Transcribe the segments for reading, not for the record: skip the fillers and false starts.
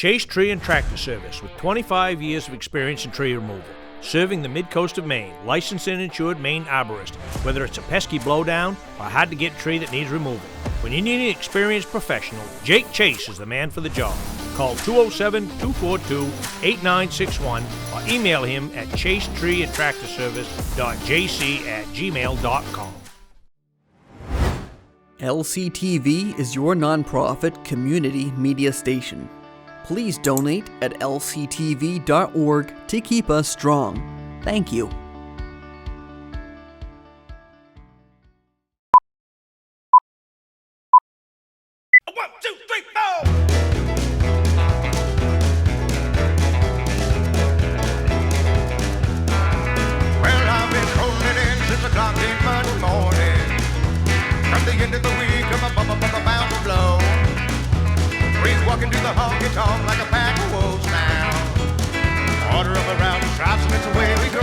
Chase Tree and Tractor Service with 25 years of experience in tree removal. Serving the Midcoast of Maine, licensed and insured Maine arborist, whether it's a pesky blowdown or a hard-to-get tree that needs removal. When you need an experienced professional, Jake Chase is the man for the job. Call 207-242-8961 or email him at chasetreeandtractorservice.jc@gmail.com. LCTV is your nonprofit community media station. Please donate at lctv.org to keep us strong. Thank you. One, two, three, four. Well, I've been holding in since the clock came Monday morning. From the end of the week, I'm bound to blow. Breeze walking to the honky-tonk like a pack of wolves now. Order up around the stripes and it's away we go.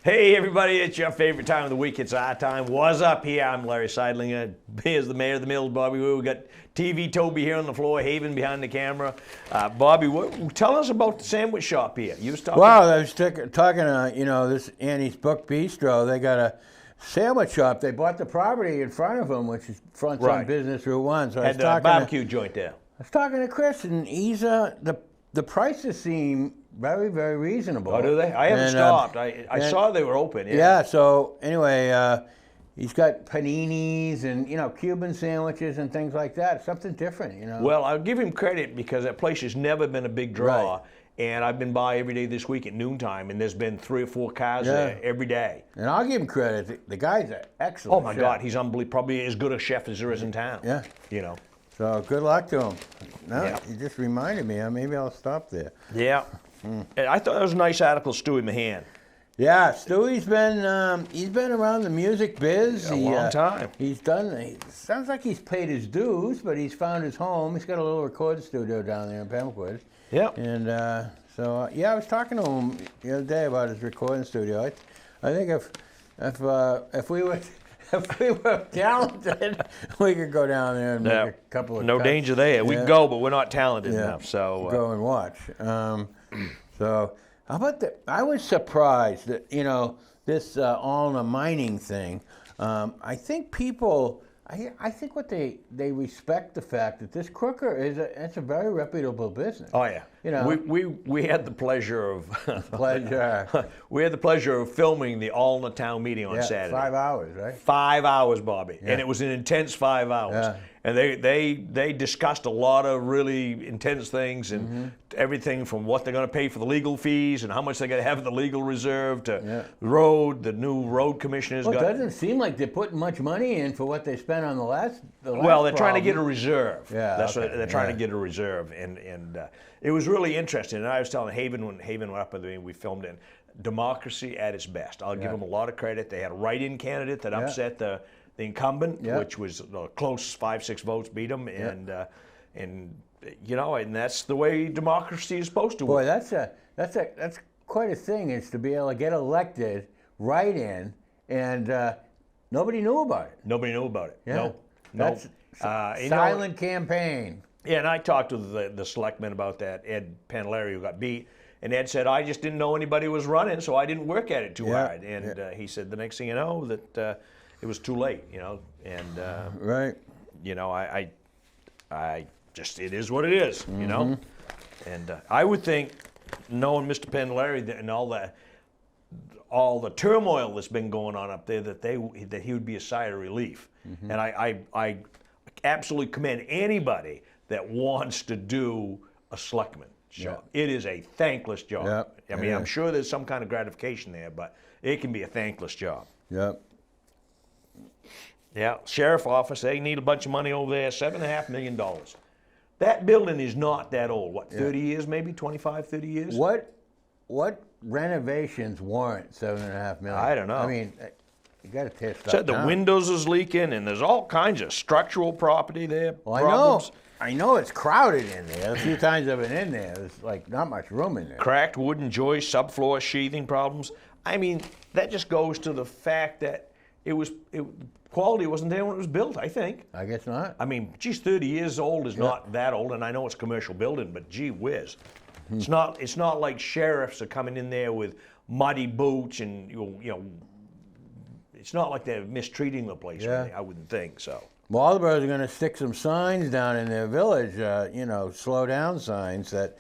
Hey everybody, it's your favorite time of the week. It's our time. Wuzzup here. I'm Larry Sidelinger. Here's the mayor of the mills, Bobby Whear. We got TV Toby here on the floor, Haven behind the camera. Bobby, tell us about the sandwich shop here. You was talking. Well, I was talking this Annie's Book Bistro. They got a sandwich shop. They bought the property in front of them, which is fronts on Business Route 1. So had the barbecue joint there. I was talking to Chris, and he's the prices seem very, very reasonable. Oh, do they? I haven't stopped. I saw they were open. Yeah. So anyway, he's got paninis and Cuban sandwiches and things like that. Something different, Well, I'll give him credit because that place has never been a big draw. Right. And I've been by every day this week at noontime, and there's been 3 or 4 cars there every day. And I'll give him credit. The guy's an excellent Oh my chef. God, he's unbelievable. Probably as good a chef as there is in town. Yeah. So good luck to him. No, you just reminded me. Maybe I'll stop there. Yeah. And I thought that was a nice article, Stewie Mahan. Yeah, Stewie's been around the music biz A long time. Sounds like he's paid his dues, but he's found his home. He's got a little recording studio down there in Pembroke. Yeah. And I was talking to him the other day about his recording studio. I think if we were talented, we could go down there and make a couple of no cuts. danger there. We can go, but we're not talented enough. So go and watch. So how about that? I was surprised that this all in the mining thing. I think people. I think what they respect the fact that this Crooker it's a very reputable business. Oh yeah. We had the pleasure of we had the pleasure of filming the All in the Town meeting on Saturday. 5 hours, right? 5 hours, Bobby, and it was an intense 5 hours. Yeah. And they discussed a lot of really intense things and everything from what they're going to pay for the legal fees and how much they're going to have in the legal reserve to the new road commissioners. Well, it doesn't seem like they're putting much money in for what they spent on the last well, they're trying to get a reserve. Yeah, that's what they're trying to get a reserve, and it was really interesting. And I was telling Haven when Haven went up with me, we filmed it. Democracy at its best. I'll give them a lot of credit. They had a write-in candidate that upset the incumbent, which was close 5-6 votes beat him, and that's the way democracy is supposed to work. Boy, that's quite a thing, is to be able to get elected right in, and nobody knew about it. Nobody knew about it. Yeah. No. Silent campaign. Yeah, and I talked to the selectman about that, Ed Pantalleri, who got beat. And Ed said, I just didn't know anybody was running, so I didn't work at it too hard. And he said, the next thing you know, that it was too late, and right. I just, it is what it is, and I would think, knowing Mr. Pantalleri and all the turmoil that's been going on up there, that he would be a sigh of relief. And I absolutely commend anybody that wants to do a selectman job. It is a thankless job. I mean, I'm sure there's some kind of gratification there, but it can be a thankless job. Yep. Yeah, sheriff office, they need a bunch of money over there, $7.5 million. That building is not that old. What, 30 years maybe, 25, 30 years? What renovations warrant $7.5 million? I don't know. I mean, you got to tear stuff Said the down. windows is leaking, and there's all kinds of structural property there. Well, problems. I know it's crowded in there. A few times I've been in there. There's like not much room in there. Cracked wooden joists, subfloor sheathing problems. I mean, that just goes to the fact that quality wasn't there when it was built, I think. I guess not. I mean, geez, 30 years old is not that old, and I know it's a commercial building, but gee whiz. It's not like sheriffs are coming in there with muddy boots and, you know, it's not like they're mistreating the place or anything, I wouldn't think so. Waldeboro's going to stick some signs down in their village, slow down signs that,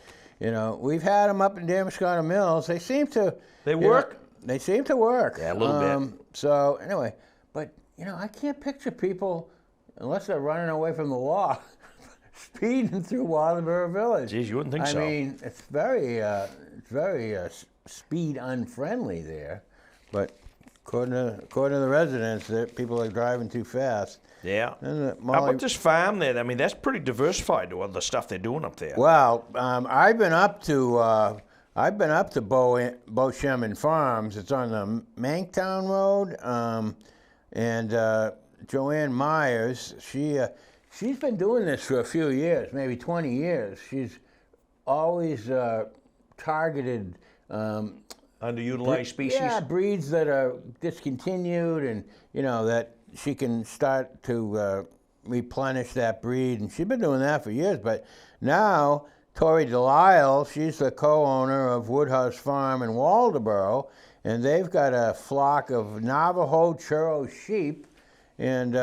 we've had them up in Damascotta Mills. They seem to. They work? They seem to work. Yeah, a little bit. So anyway, but, I can't picture people, unless they're running away from the law, speeding through Waldeboro Village. Geez, you wouldn't think so. I mean, it's very speed unfriendly there, but according to the residents, people are driving too fast. Yeah. How about this farm there? I mean, that's pretty diversified to all the stuff they're doing up there. Well, I've been up to Beauchemin Farms. It's on the Manktown Road, and Joanne Myers. She's been doing this for a few years, maybe 20 years. She's always targeted Underutilized species? Yeah, breeds that are discontinued, and that she can start to replenish that breed. And she's been doing that for years. But now, Tori Delisle, she's the co-owner of Woodhouse Farm in Waldeboro, and they've got a flock of Navajo Churro sheep, and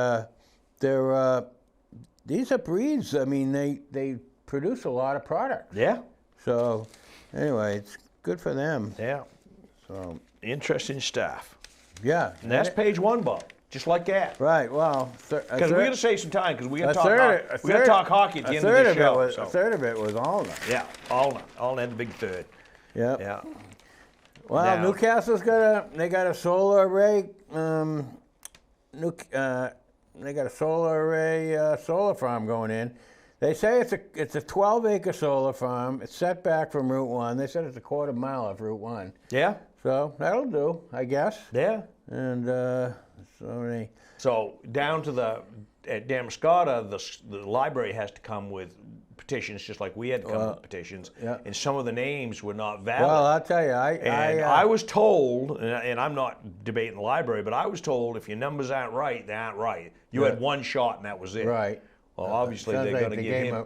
these are breeds. I mean, they produce a lot of product. Yeah. So, anyway, it's good for them. Yeah. So interesting stuff. Yeah. And that's page one, Bob. Just like that. Right. Well, because we're going to save some time because we're going to talk hockey at the end of the show. A third of it was Alna. Yeah, Alna, the big third. Yep. Yeah. Well, Now, Newcastle's got a solar array. They got a solar array solar farm going in. They say it's a 12-acre solar farm. It's set back from Route 1. They said it's a quarter mile off Route 1. Yeah. So that'll do, I guess. Yeah. And so down to at Damascotta, the library has to come with petitions, just like we had to come with petitions. Yeah. And some of the names were not valid. Well, I'll tell you, I was told, and I'm not debating the library, but I was told if your numbers aren't right, they aren't right. You had one shot and that was it. Right. Well, obviously they're going to give him a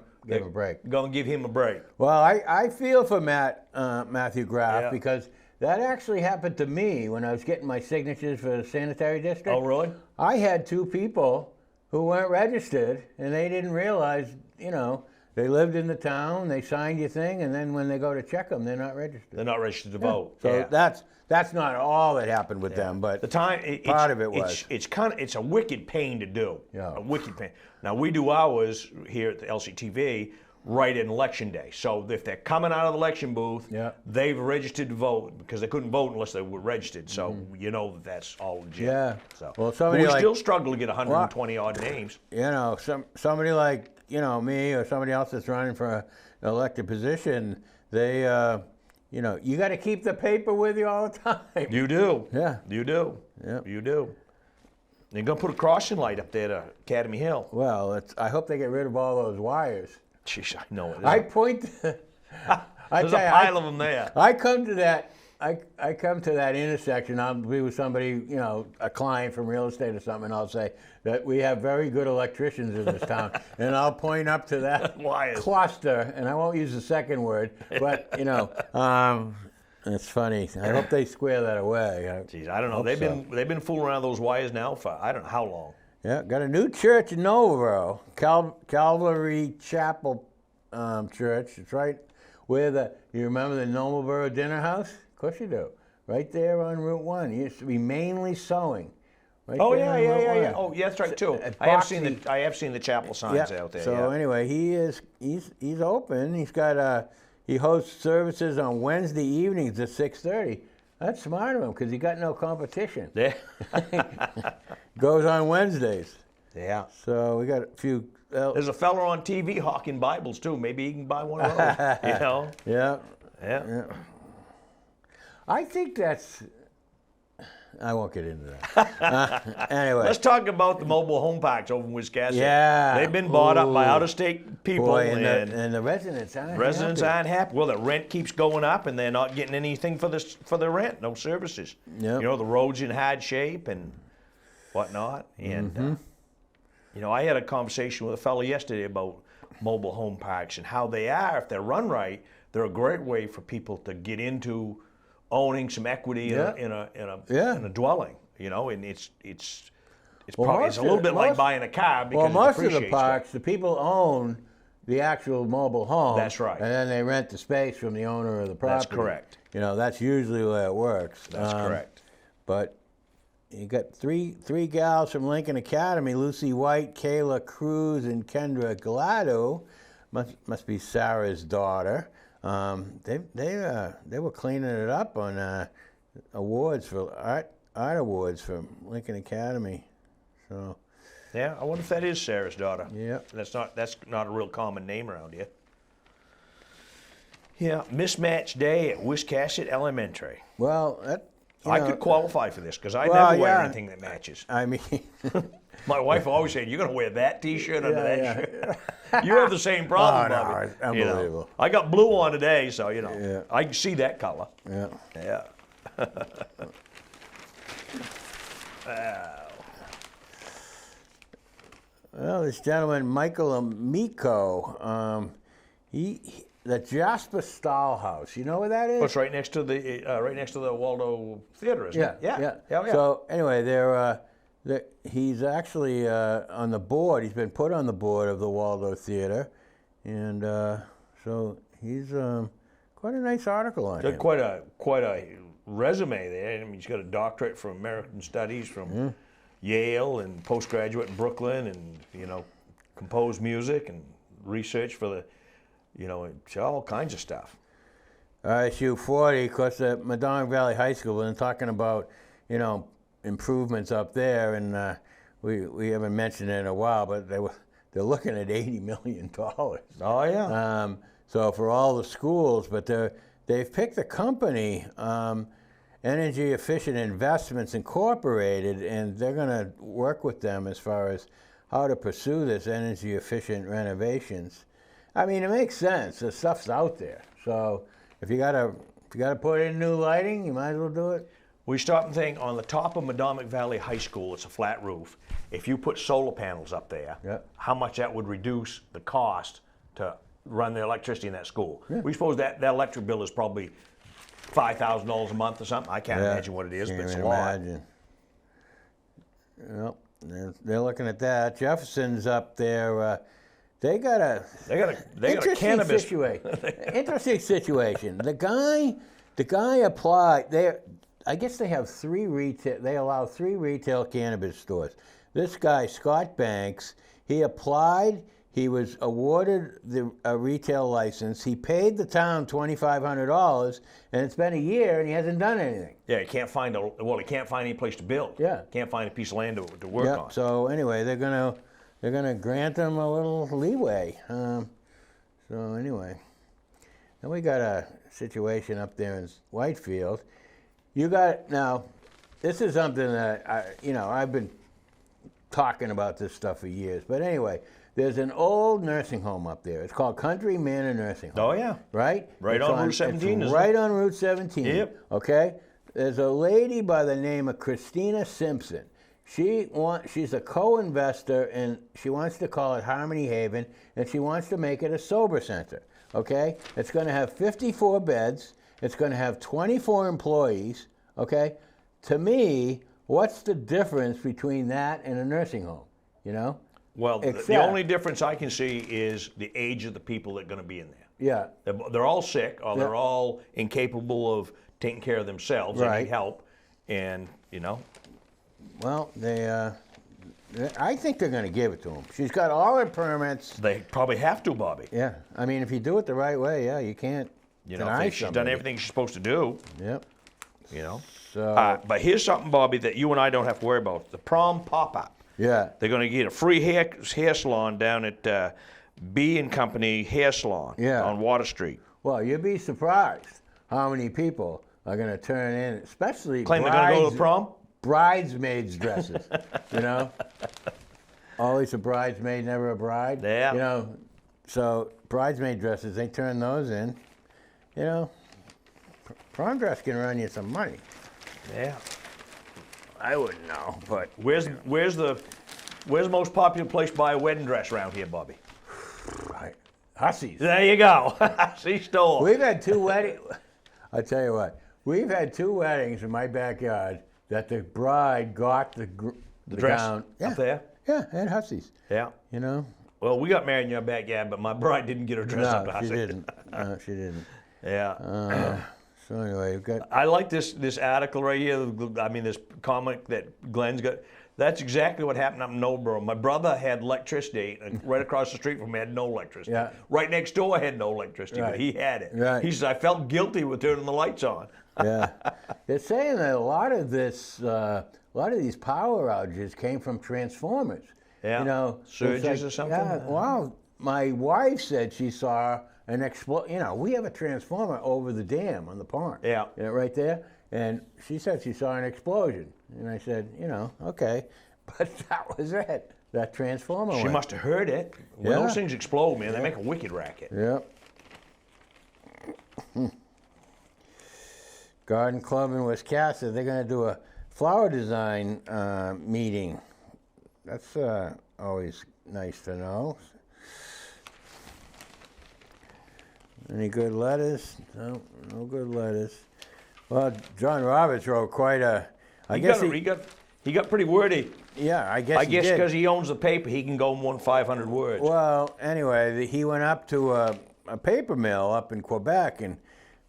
break. Going to give him a break. Well, I feel for Matthew Graff because that actually happened to me when I was getting my signatures for the sanitary district. Oh, really? I had two people who weren't registered, and they didn't realize, they lived in the town, they signed your thing, and then when they go to check them, they're not registered. They're not registered to vote. So that's not all that happened with them, but part of it was. It's a wicked pain to do. Yeah. A wicked pain. Now we do ours here at the LCTV right in election day. So if they're coming out of the election booth, they've registered to vote because they couldn't vote unless they were registered. So you know that's all legit. Yeah. So well, we still struggle to get 120 odd names. Somebody like me or somebody else that's running for an elected position, they you got to keep the paper with you all the time. You do. Yeah. You do. Yeah. You do. They're going to put a crossing light up there to Academy Hill. Well, I hope they get rid of all those wires. Jeez, I know it. There's a pile of them there. I come to that intersection. I'll be with somebody, a client from real estate or something, and I'll say that we have very good electricians in this town, and I'll point up to that cluster, and I won't use the second word, but it's funny. I hope they square that away. Jeez, I don't know. They've been fooling around those wires now for I don't know how long. Yeah, got a new church in Novero, Calvary Chapel Church. It's right where you remember the Nobleboro Dinner House? Of course you do. Right there on Route 1. It used to be mainly sewing. Right Oh there yeah, on yeah, Route yeah, 1. yeah. Oh, yeah, that's right too. I have seen the chapel signs out there. So anyway, he's open. He hosts services on Wednesday evenings at 6:30. That's smart of him because he got no competition. Yeah. Goes on Wednesdays. Yeah. So we got a few. There's a fella on TV hawking Bibles too. Maybe he can buy one of those. Yeah. Yeah. I think that's. I won't get into that. Anyway. Let's talk about the mobile home parks over in Wisconsin. Yeah. They've been bought up by out-of-state people. Boy, and the residents aren't happy. Well, the rent keeps going up, and they're not getting anything for the rent. No services. Yep. The roads in hard shape, and whatnot. And, you know, I had a conversation with a fellow yesterday about mobile home parks and how they are, if they're run right, they're a great way for people to get into owning some equity in a dwelling, you know, and it's probably it's a little bit like buying a car because most it of the appreciates. parks, the people own the actual mobile home. That's right. And then they rent the space from the owner of the property. That's correct. You know, that's usually the way it works. That's correct. But you got three gals from Lincoln Academy: Lucy White, Kayla Cruz, and Kendra Glado. Must be Sarah's daughter. They were cleaning it up on awards for art awards from Lincoln Academy. So. Yeah, I wonder if that is Sarah's daughter. Yeah. That's not a real common name around here. Yeah, mismatch day at Wiscasset Elementary. Well, I could qualify for this because I never wear anything that matches. I mean, My wife always said, "You're gonna wear that T-shirt under that shirt." You have the same problem, no, Bobby. it's unbelievable. You know, I got blue on today, so you know Yeah. I can see that color. yeah. Yeah. Well, this gentleman, Michael Amico, the Jasper Stahl House. You know where that is? It's right next to the Waldo Theater, isn't it? Yeah. Yeah. So anyway, he's actually on the board. He's been put on the board of the Waldo Theater, and so he's quite a nice article on him. Quite a resume there. I mean, he's got a doctorate from American Studies from Yale and postgraduate in Brooklyn, and composed music and research for the, it's all kinds of stuff. Issue 40, of course, the Medina Valley High School. We've been talking about, improvements up there, and we haven't mentioned it in a while, but they're looking at $80 million. Oh yeah. So for all the schools, but they've picked a company, Energy Efficient Investments Incorporated, and they're going to work with them as far as how to pursue this energy efficient renovations. I mean, it makes sense. The stuff's out there. So if you gotta put in new lighting, you might as well do it. We stop and think, on the top of Madomic Valley High School, it's a flat roof. If you put solar panels up there, how much that would reduce the cost to run the electricity in that school. Yeah. We suppose that electric bill is probably $5,000 a month or something. I can't imagine what it is, but it's a lot. Well, they're looking at that. Jefferson's up there. They got a cannabis situation. Interesting situation. The guy applied. I guess they have they allow 3 retail cannabis stores. This guy, Scott Banks, he applied. He was awarded a retail license. He paid the town $2,500, and it's been a year, and he hasn't done anything. Yeah, he can't find any place to build. Yeah, can't find a piece of land to work on. So anyway, they're gonna grant him a little leeway. So anyway, then we got a situation up there in Whitefield. Now, this is something that I've been talking about this stuff for years. But anyway, there's an old nursing home up there. It's called Country Manor Nursing Home. Oh yeah, right. Right on Route 17. It's right on Route 17. Yep. Okay. There's a lady by the name of Christina Simpson. She's a co-investor, and she wants to call it Harmony Haven, and she wants to make it a sober center. Okay. It's going to have 54 beds. It's going to have 24 employees. Okay. To me, what's the difference between that and a nursing home? Well, the only difference I can see is the age of the people that are going to be in there. Yeah. They're all sick, or they're all incapable of taking care of themselves. They need help, and Well, I think they're going to give it to them. She's got all her permits. They probably have to, Bobby. Yeah. I mean, if you do it the right way, you can't deny she's done everything she's supposed to do. Yep. So. But here's something, Bobby, that you and I don't have to worry about: the prom pop-up. Yeah. They're going to get a free hair salon down at B & Company Hair Salon on Water Street. Well, you'd be surprised how many people are going to turn in, especially claim they're going to go to the prom? Bridesmaids dresses, Always a bridesmaid, never a bride. Yeah. So bridesmaid dresses, they turn those in. Prom dress can run you some money. Yeah. I wouldn't know, but Where's the most popular place to buy a wedding dress around here, Bobby? Hussies. There you go. See store. We've had 2 weddings. I'll tell you what. We've had 2 weddings in my backyard that the bride got the dress gown. up there? Yeah, at Hussies. Yeah. You know? Well, we got married in your backyard, but my bride didn't get her dress up. No, she didn't. No, she didn't. Yeah. So anyway, we've got. I like this article right here. I mean, this comic that Glenn's got. That's exactly what happened up in Noblesboro. My brother had electricity, and right across the street from me had no electricity. Yeah. Right next door had no electricity, Right. but he had it. Right. He says, I felt guilty with turning the lights on. Yeah, they're saying that a lot of these power outages came from transformers. Yeah. You know, Surges or something? Yeah. Well, my wife said she saw an explosion. You know, we have a transformer over the dam on the pond. Yeah. You know, right there. And she said she saw an explosion. And I said, you know, okay. But that was it. That transformer She went. must have heard it. When Yeah. those things explode, man, they make a wicked racket. Yep. Garden Club in Wisconsin, they're going to do a flower design meeting. That's always nice to know. Any good letters? No, no good letters. Well, John Roberts wrote quite a. He got pretty wordy. Yeah, I guess. I guess he did. because he owns the paper, he can go more than 500 words. Well, anyway, he went up to a paper mill up in Quebec, and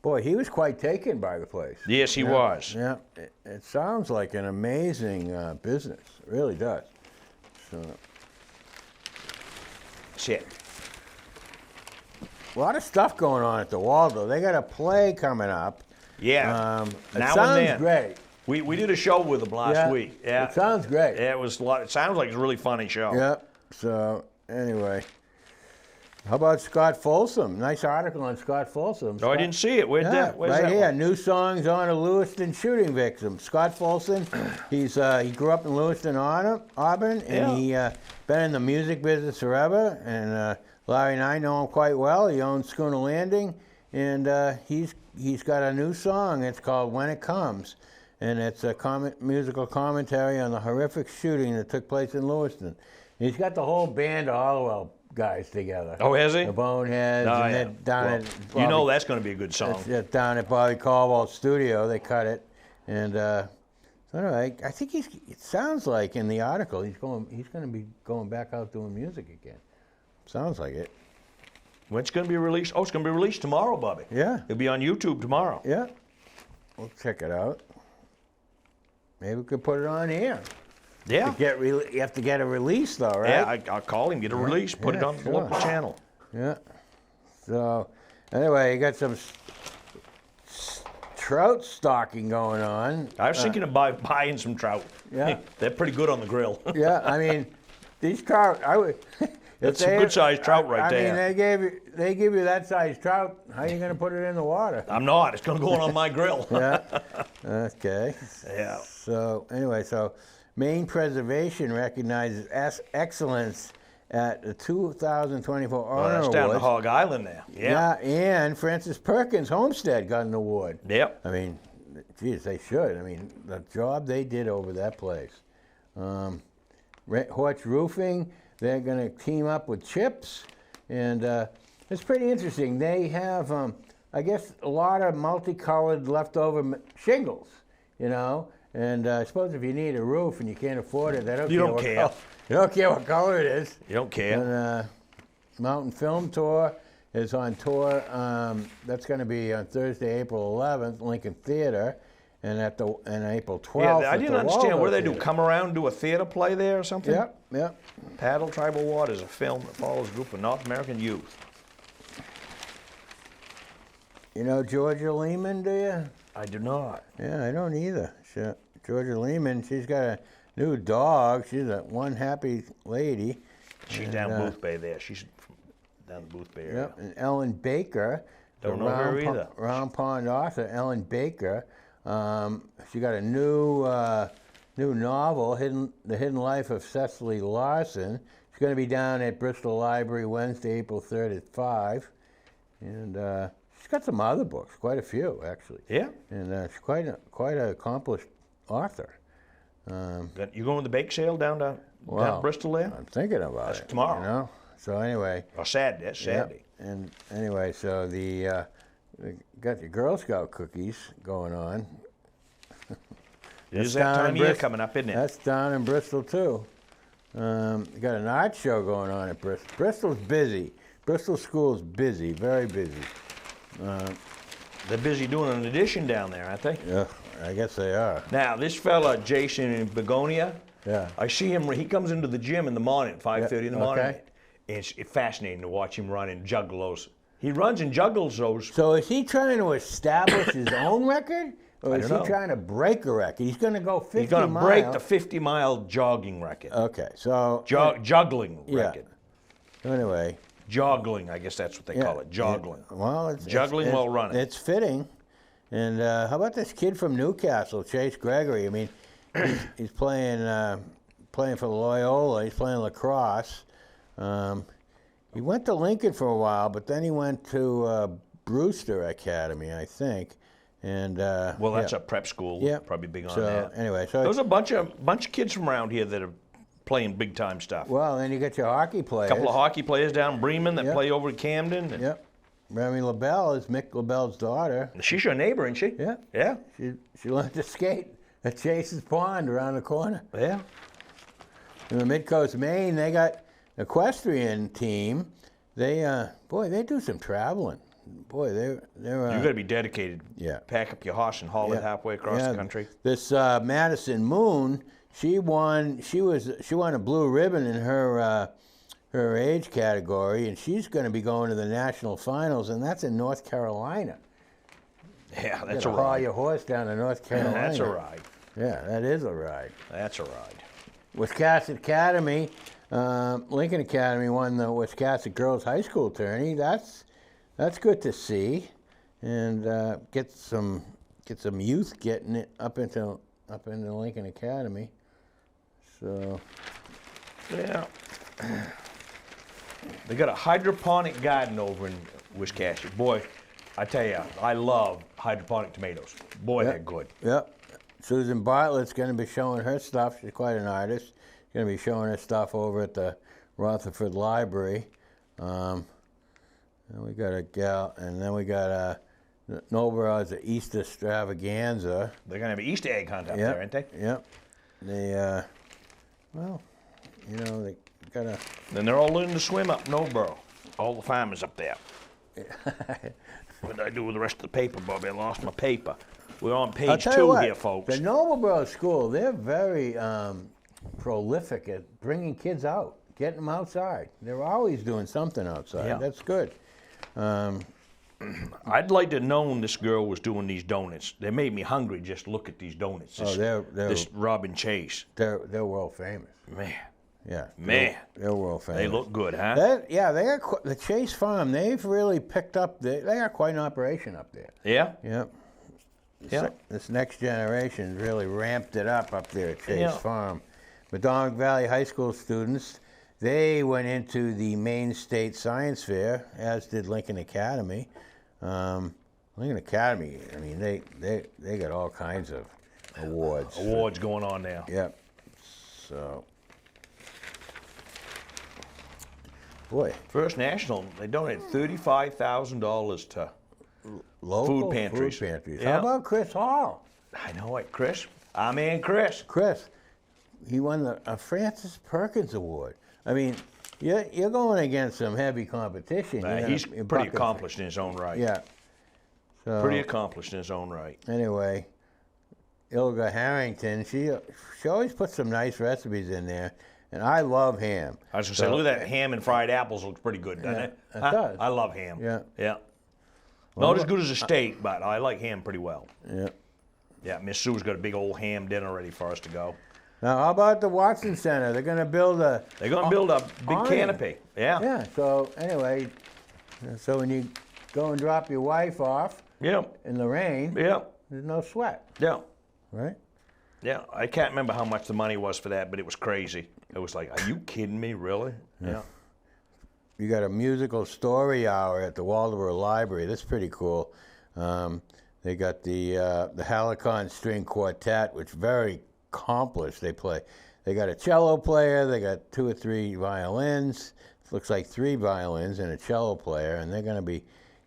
boy, he was quite taken by the place. Yes, he was. Yeah, it sounds like an amazing business. It really does. So, Shit. a lot of stuff going on at the Waldo. They got a play coming up. Yeah. It Now sounds and then. great. We did a show with him last week. Yeah. It sounds great. Yeah, it was a lot. It sounds like it's a really funny show. Yep. So anyway, how about Scott Folsom? Nice article on Scott Folsom. No, I didn't see it. Where's Yeah, Where's right that here. one? New songs on a Lewiston shooting victim. Scott Folsom. He grew up in Lewiston, Auburn, and he been in the music business forever. And Larry and I know him quite well. He owns Schooner Landing, and he's got a new song. It's called "When It Comes." And it's a musical commentary on the horrific shooting that took place in Lewiston. He's got the whole band of Hollowell guys together. Oh, has he? The Boneheads, Oh, and yeah. then down Well, at you know Bobby- that's going to be a good song. it's down at Bobby Caldwell's studio. They cut it, and so anyway, I think it sounds like in the article he's going to be going back out doing music again. Sounds like it. When's it going to be released? Oh, it's going to be released tomorrow, Bobby. Yeah. It'll be on YouTube tomorrow. Yeah, we'll check it out. Maybe we could put it on here. Yeah. You have to get a release though, right? Yeah, I'll call him, get a release, put it Yeah, on the sure. local channel. Yeah. So, anyway, you got some trout stocking going on. I was thinking of buying some trout. Yeah. They're pretty good on the grill. Yeah, I mean, these trout, I would. That's some good-sized trout right I there. mean, they give you that size trout. How are you going to put it in the water? I'm not. It's going to go on my grill. Yeah. Okay. Yeah. So anyway, Maine Preservation recognizes excellence at the 2024 Well, Honor that's down Awards. at Hog Island there. Yeah. And Francis Perkins Homestead got an award. Yep. I mean, geez, they should. I mean, the job they did over that place. Horch Roofing, they're going to team up with Chips, and it's pretty interesting. They have, I guess, a lot of multicolored leftover shingles, you know. And I suppose if you need a roof and you can't afford it, they don't You care don't what care. color. You don't care what color it is. You don't care. And Mountain Film Tour is on tour. That's going to be on Thursday, April 11th, Lincoln Theater, and and April 12th. Yeah, I at didn't the understand. Waldo What do they do? Theater. Come around and do a theater play there or something? Yep, yep. Paddle Tribal Waters, a film that follows a group of North American youth. You know Georgia Lehman, do you? I do not. Yeah, I don't either. Georgia Lehman, she's got a new dog. She's a one happy lady. She's And, down Booth Bay there. She's from down the Booth Bay area. Yep, and Ellen Baker. Don't the know her either. Round Pond author, Ellen Baker. She got a new novel, The Hidden Life of Cecily Larson. She's going to be down at Bristol Library Wednesday, April 3rd at 5. And she's got some other books, quite a few actually. Yeah. And she's quite an accomplished author. You going to the bake sale down Bristol there? I'm thinking about That's it. tomorrow. You know? So anyway. Or Saturday. That's Saturday. Yep. And anyway, so we got the Girl Scout cookies going on. There's that time of year coming up, isn't it? That's down in Bristol too. We got an art show going on at Bristol. Bristol's busy. Bristol School's busy, very busy. They're busy doing an addition down there, aren't they? Yeah, I guess they are. Now, this fella, Jason in Begonia, Yeah. I see him, he comes into the gym in the morning, 5:30 in the morning. Okay. It's fascinating to watch him run and juggle those. He runs and juggles those. So is he trying to establish his own record? Or I is don't he know. trying to break a record? He's going to go 50 He's going to miles. break the 50-mile jogging record. Okay, so... Juggling yeah. record. Anyway. Joggling, I guess that's what they call it, joggling. Well, Juggling while running. It's fitting. And how about this kid from Newcastle, Chase Gregory? I mean, he's playing for Loyola. He's playing lacrosse. He went to Lincoln for a while, but then he went to Brewster Academy, I think. And Well, that's a prep school. Yeah. Probably big on So that. anyway, There's a bunch of kids from around here that are playing big time stuff. well, then you get your hockey players. A couple of hockey players down in Bremen that Yep. play over at Camden. And Yep. Remy LaBelle is Mick LaBelle's daughter. She's your neighbor, isn't she? Yeah. Yeah. She learned to skate at Chase's Pond around the corner. Yeah. In the Midcoast Maine, they got equestrian team. They they do some traveling. Boy, they're You got to be dedicated. Yeah. Pack up your horse and haul it halfway across the country. This Madison Moon, she won a blue ribbon in her age category, and she's going to be going to the national finals, and that's in North Carolina. Yeah, that's You a gotta haul ride. your horse down to North Carolina. That's a ride. Yeah, that is a ride. That's a ride. Wiscasset Academy, Lincoln Academy won the Wiscasset Girls High School tourney. That's good to see, and get some youth getting it up into Lincoln Academy. So Yeah. They got a hydroponic garden over in Wiscasset. Boy, I tell you, I love hydroponic tomatoes. Boy, they're good. Yep. Susan Bartlett's going to be showing her stuff. She's quite an artist. She's going to be showing her stuff over at the Rutherford Library. And we got a gal, and then we got Noblesboro's Easter Extravaganza. They're going to have an Easter egg hunt up there, aren't they? Yep. They, well, you know, they got a... Then they're all learning to swim up Noblesboro. All the farmers up there. What did I do with the rest of the paper, Bobby? I lost my paper. We're on I'll page tell you 2 what, here, folks. the Noblesboro School, they're very prolific at bringing kids out, getting them outside. They're always doing something outside. Yeah. That's good. I'd like to have known this girl was doing these donuts. They made me hungry just to look at these donuts. This, they're this Robin Chase. They're world famous. Man, Yeah. Man. They're world famous. they look good, huh? They got the Chase Farm. They've really picked up. They got quite an operation up there. Yeah? Yep. Yeah. This next generation really ramped it up there at Chase Yeah. Farm. Madomic Valley High School students, they went into the Maine State Science Fair, as did Lincoln Academy. Lincoln Academy, I mean, they got all kinds of awards. Awards going on now. Yep. So, boy, First National, they donated $35,000 to. local Food pantries. Yeah. How about Chris Hall? I know it, Chris. Our man Chris. Chris, he won the Francis Perkins Award. I mean, you're going against some heavy competition. He's pretty accomplished in his own right. Yeah. So, Pretty accomplished in his own right. anyway, Ilga Harrington, she always puts some nice recipes in there, and I love ham. I was going to say, look at that ham and fried apples looks pretty good, doesn't it? it does. I love ham. Yeah. Yeah. Not as good as a steak, but I like ham pretty well. Yeah. Yeah, Miss Sue's got a big old ham dinner ready for us to go. Now, how about the Watson Center? They're going to build a... They're going to build a big awning. canopy. Yeah. Yeah, so anyway, so when you go and drop your wife off Yeah. in the rain, Yeah. there's no sweat, Yeah. right? Yeah. I can't remember how much the money was for that, but it was crazy. It was like, are you kidding me, really? Yeah. You got a musical story hour at the Waldoboro Library. That's pretty cool. They got the Halicon String Quartet, which very accomplished. They got a cello player, they got 2 or 3 violins. It looks like 3 violins and a cello player, and they're going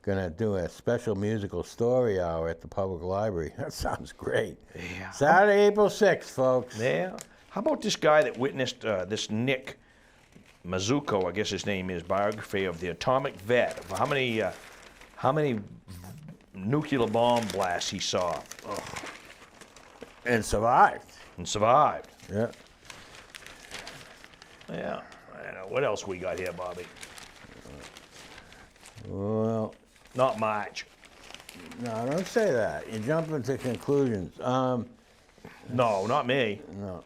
to do a special musical story hour at the public library. That sounds great. Yeah. Saturday, April 6th, folks. Yeah. How about this guy that witnessed this Nick Mizuko, I guess his name is, biography of the atomic vet, of how many nuclear bomb blasts he saw. Ugh. And survived. And survived. Yeah. Yeah. I don't know. What else we got here, Bobby? Well, Not much. no, don't say that. You're jumping to conclusions. No, not me. No.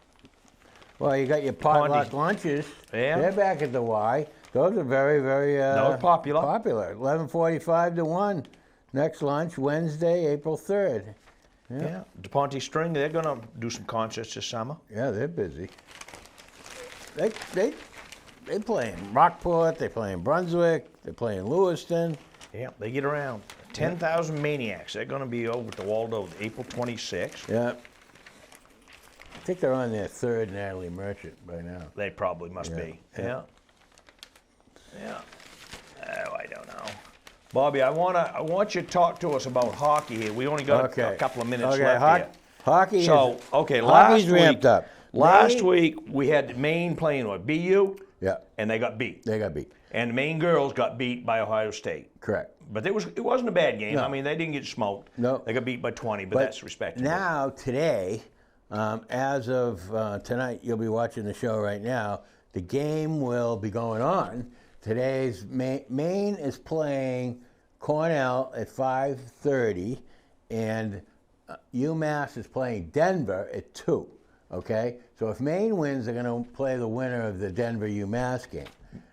Well, you got your potluck lunches. Yeah. They're back at the Y. Those are very, very popular. Popular. 11:45 to 1. Next lunch, Wednesday, April 3rd. Yeah. DePonte String, they're going to do some concerts this summer. Yeah, they're busy. They play in Rockport, they play in Brunswick, they play in Lewiston. Yeah, they get around. 10,000 Maniacs. They're going to be over at the Waldo April 26th. Yeah. I think they're on their 3rd Natalie Merchant by now. They probably must be. Yeah. Yeah. Oh, I don't know. Bobby, I want you to talk to us about hockey here. We only got a couple of minutes left here. Hockey So, is, okay, hockey's ramped up. Last week we had Maine playing what? BU? Yeah, And they got beat. they got beat. And the Maine girls got beat by Ohio State. Correct. But it wasn't a bad game. No. I mean, they didn't get smoked. No. They got beat by 20, but that's respectable. Now, today, as of tonight, you'll be watching the show right now. The game will be going on. Today's Maine is playing Cornell at 5:30, and UMass is playing Denver at 2. Okay, so if Maine wins, they're going to play the winner of the Denver-UMass game.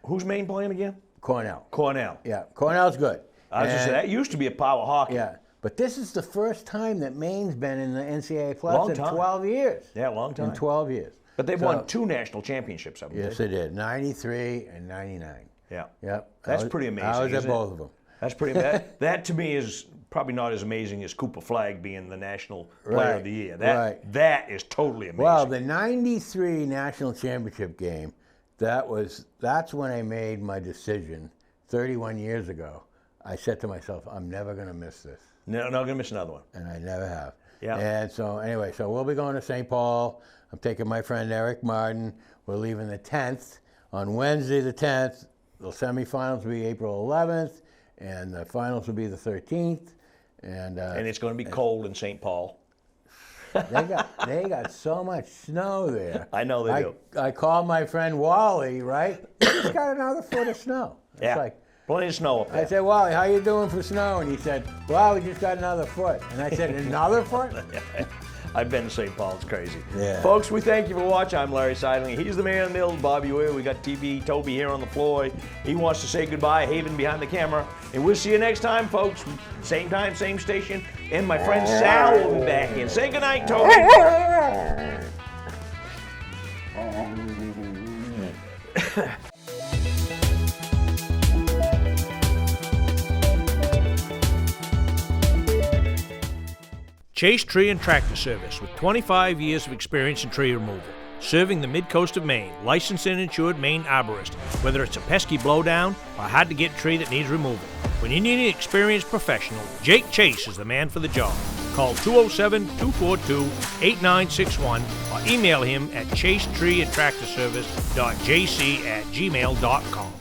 Who's Maine playing again? Cornell. Cornell. Yeah, Cornell's good. I was going to say, that used to be a power hockey. Yeah, but this is the first time that Maine's been in the NCAA playoffs Long in time. 12 years. Yeah, long time. In 12 years. But they've So- won 2 national championships, haven't Yes, they? they did. 93 and 99. Yeah. Yep. That's pretty amazing, I was at isn't it? both of them. That's pretty that to me is probably not as amazing as Cooper Flagg being the National Player of the Year. That is totally amazing. Well, the 93 national championship game, that's when I made my decision 31 years ago. I said to myself, I'm never going to miss this. No, not gonna miss another one. And I never have. Yeah. And so anyway, so we'll be going to St. Paul. I'm taking my friend Eric Martin. We're leaving the 10th. On Wednesday the 10th, the semifinals will be April 11th, and the finals will be the 13th. And it's going to be cold in St. Paul. they got so much snow there. I know they do. I called my friend Wally, right? He's got another foot of snow. It's Yeah. like, Plenty of snow up I there. said, Wally, how you doing for snow? And he said, well, we just got another foot. And I said, another foot? I've been to St. Paul. It's crazy. Yeah. Folks, we thank you for watching. I'm Larry Sidelinger. He's the man in the middle, Bobby Whear. We got TV Toby here on the floor. He wants to say goodbye, Haven behind the camera. And we'll see you next time, folks. Same time, same station. And my friend Sal will be back in. Say goodnight, Toby. Chase Tree and Tractor Service with 25 years of experience in tree removal. Serving the mid-coast of Maine, licensed and insured Maine arborist. Whether it's a pesky blowdown or a hard-to-get tree that needs removal. When you need an experienced professional, Jake Chase is the man for the job. Call 207-242-8961 or email him at chasetreeandtractorservice.jc@gmail.com.